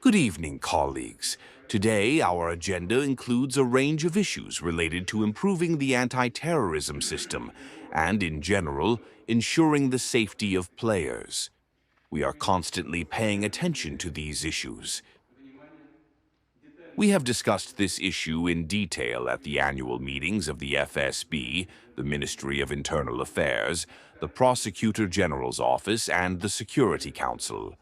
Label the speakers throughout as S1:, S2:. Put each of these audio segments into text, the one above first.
S1: Good evening, colleagues. Today, our agenda includes a range of issues related to improving the anti-terrorism system and, in general, ensuring the safety of players. We are constantly paying attention to these issues. We have discussed this issue in detail at the annual meetings of the FSB, the Ministry of Internal Affairs, the Prosecutor General's Office, and the Security Council.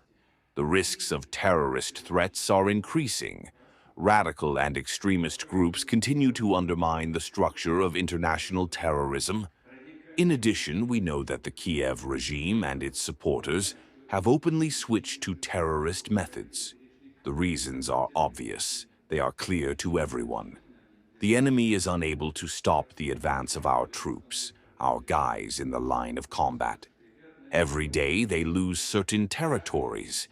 S1: The risks of terrorist threats are increasing. Radical and extremist groups continue to undermine the structure of international terrorism. In addition, we know that the Kiev regime and its supporters have openly switched to terrorist methods. The reasons are obvious. They are clear to everyone. The enemy is unable to stop the advance of our troops, our guys in the line of combat. Every day they lose certain territories.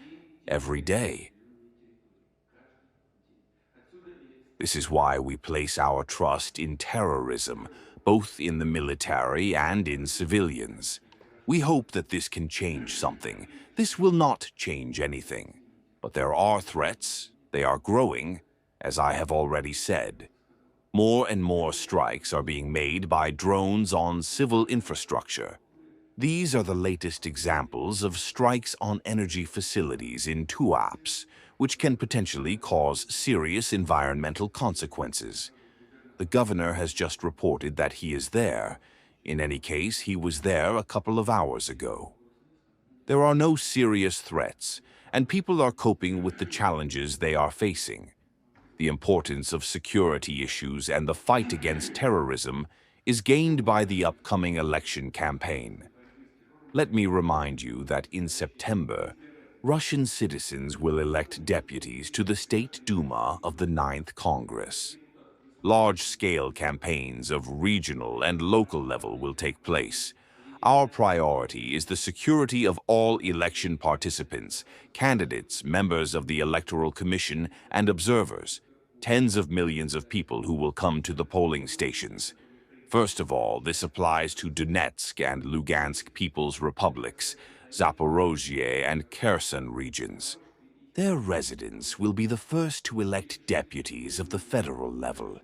S1: Every day. This is why we place our trust in terrorism, both in the military and in civilians. We hope that this can change something. This will not change anything. But there are threats. They are growing, as I have already said. More and more strikes are being made by drones on civil infrastructure. These are the latest examples of strikes on energy facilities in Tuapse, which can potentially cause serious environmental consequences. The governor has just reported that he is there. In any case, he was there a couple of hours ago. There are no serious threats, and people are coping with the challenges they are facing. The importance of security issues and the fight against terrorism is gained by the upcoming election campaign. Let me remind you that in September, Russian citizens will elect deputies to the State Duma of the 9th Congress. Large-scale campaigns of regional and local level will take place. Our priority is the security of all election participants, candidates, members of the Electoral Commission, and observers, tens of millions of people who will come to the polling stations. First of all, this applies to Donetsk and Luhansk People's Republics, Zaporozhye and Kherson regions. Their residents will be the first to elect deputies of the federal level.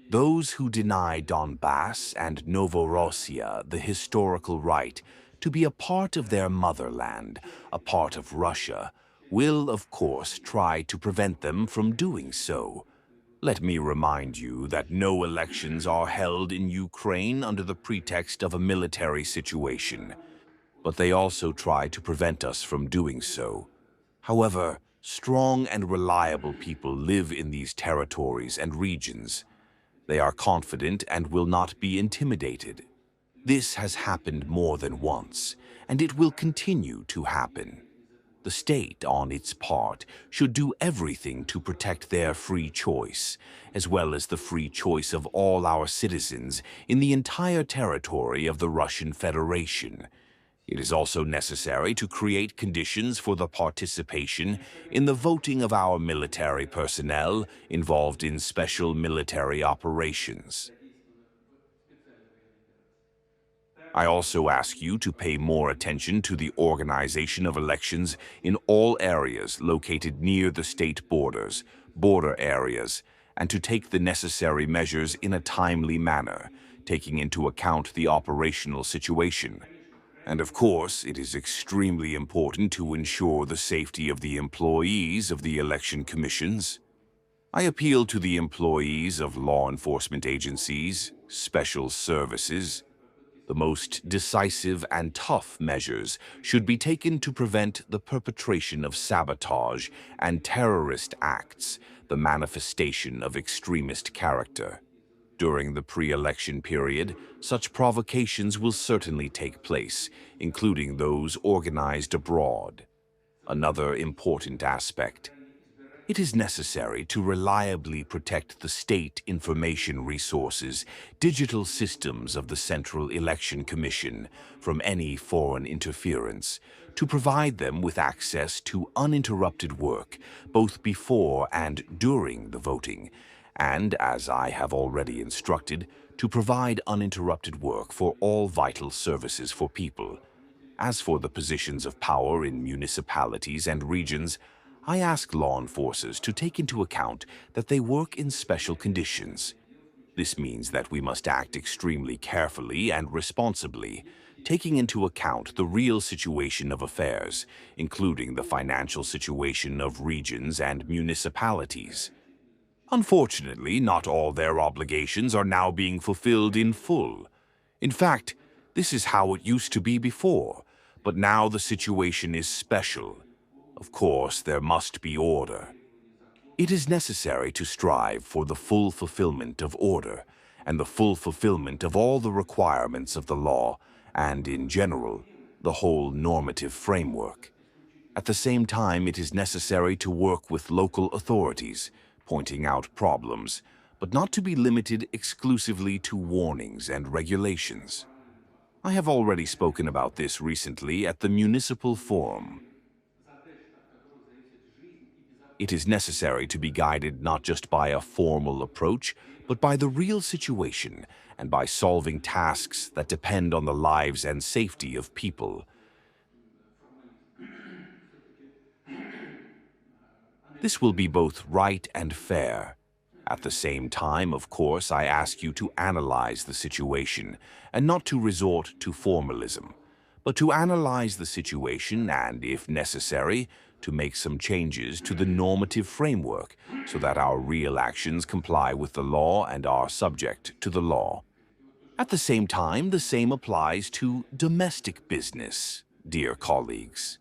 S1: Those who deny Donbass and Novorossiya the historical right to be a part of their motherland, a part of Russia, will, of course, try to prevent them from doing so. Let me remind you that no elections are held in Ukraine under the pretext of a military situation, but they also try to prevent us from doing so. However, strong and reliable people live in these territories and regions. They are confident and will not be intimidated. This has happened more than once, and it will continue to happen. The state, on its part, should do everything to protect their free choice, as well as the free choice of all our citizens in the entire territory of the Russian Federation. It is also necessary to create conditions for the participation in the voting of our military personnel involved in special military operations. I also ask you to pay more attention to the organization of elections in all areas located near the state borders, border areas, and to take the necessary measures in a timely manner, taking into account the operational situation. And of course, it is extremely important to ensure the safety of the employees of the election commissions. I appeal to the employees of law enforcement agencies, special services. The most decisive and tough measures should be taken to prevent the perpetration of sabotage and terrorist acts, the manifestation of extremist character. During the pre-election period, such provocations will certainly take place, including those organized abroad. Another important aspect. It is necessary to reliably protect the state information resources, digital systems of the Central Election Commission from any foreign interference, to provide them with access to uninterrupted work, both before and during the voting, and, as I have already instructed, to provide uninterrupted work for all vital services for people. As for the positions of power in municipalities and regions, I ask law enforcers to take into account that they work in special conditions. This means that we must act extremely carefully and responsibly, taking into account the real situation of affairs, including the financial situation of regions and municipalities. Unfortunately, not all their obligations are now being fulfilled in full. In fact, this is how it used to be before, but now the situation is special. Of course, there must be order. It is necessary to strive for the full fulfillment of order and the full fulfillment of all the requirements of the law and, in general, the whole normative framework. At the same time, it is necessary to work with local authorities, pointing out problems, but not to be limited exclusively to warnings and regulations. I have already spoken about this recently at the Municipal Forum. It is necessary to be guided not just by a formal approach, but by the real situation and by solving tasks that depend on the lives and safety of people. This will be both right and fair. At the same time, of course, I ask you to analyze the situation and not to resort to formalism, but to analyze the situation and, if necessary, to make some changes to the normative framework so that our real actions comply with the law and are subject to the law. At the same time, the same applies to domestic business, dear colleagues.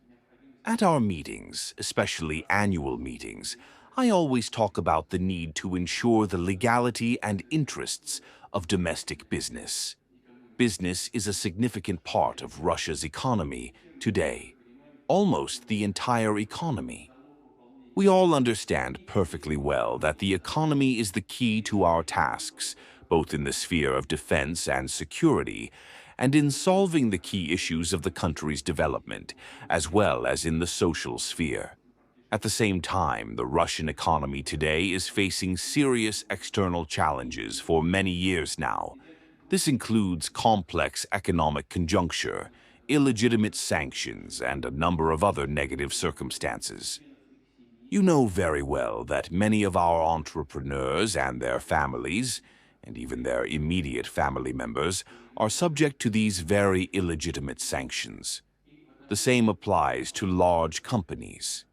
S1: At our meetings, especially annual meetings, I always talk about the need to ensure the legality and interests of domestic business. Business is a significant part of Russia's economy today, almost the entire economy. We all understand perfectly well that the economy is the key to our tasks, both in the sphere of defense and security, and in solving the key issues of the country's development, as well as in the social sphere. At the same time, the Russian economy today is facing serious external challenges for many years now. This includes complex economic conjuncture, illegitimate sanctions, and a number of other negative circumstances. You know very well that many of our entrepreneurs and their families, and even their immediate family members, are subject to these very illegitimate sanctions. The same applies to large companies.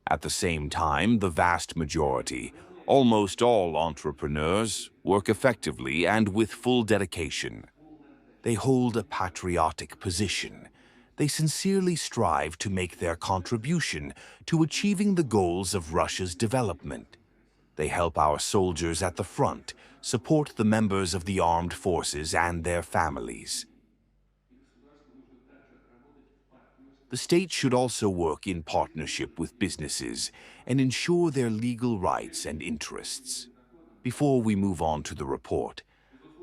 S1: At the same time, the vast majority, almost all entrepreneurs, work effectively and with full dedication. They hold a patriotic position. They sincerely strive to make their contribution to achieving the goals of Russia's development. They help our soldiers at the front, support the members of the armed forces and their families. The state should also work in partnership with businesses and ensure their legal rights and interests. Before we move on to the report,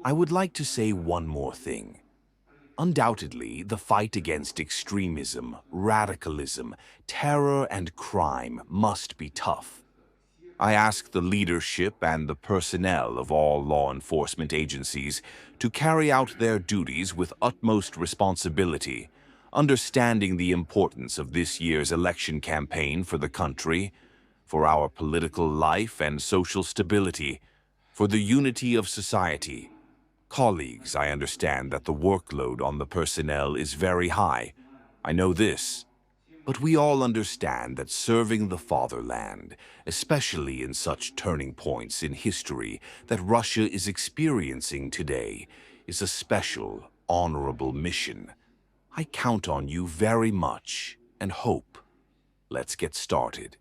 S1: I would like to say one more thing. Undoubtedly, the fight against extremism, radicalism, terror, and crime must be tough. I ask the leadership and the personnel of all law enforcement agencies to carry out their duties with utmost responsibility, understanding the importance of this year's election campaign for the country, for our political life and social stability, for the unity of society. Colleagues, I understand that the workload on the personnel is very high. I know this. But we all understand that serving the fatherland, especially in such turning points in history that Russia is experiencing today, is a special, honorable mission. I count on you very much and hope. Let's get started.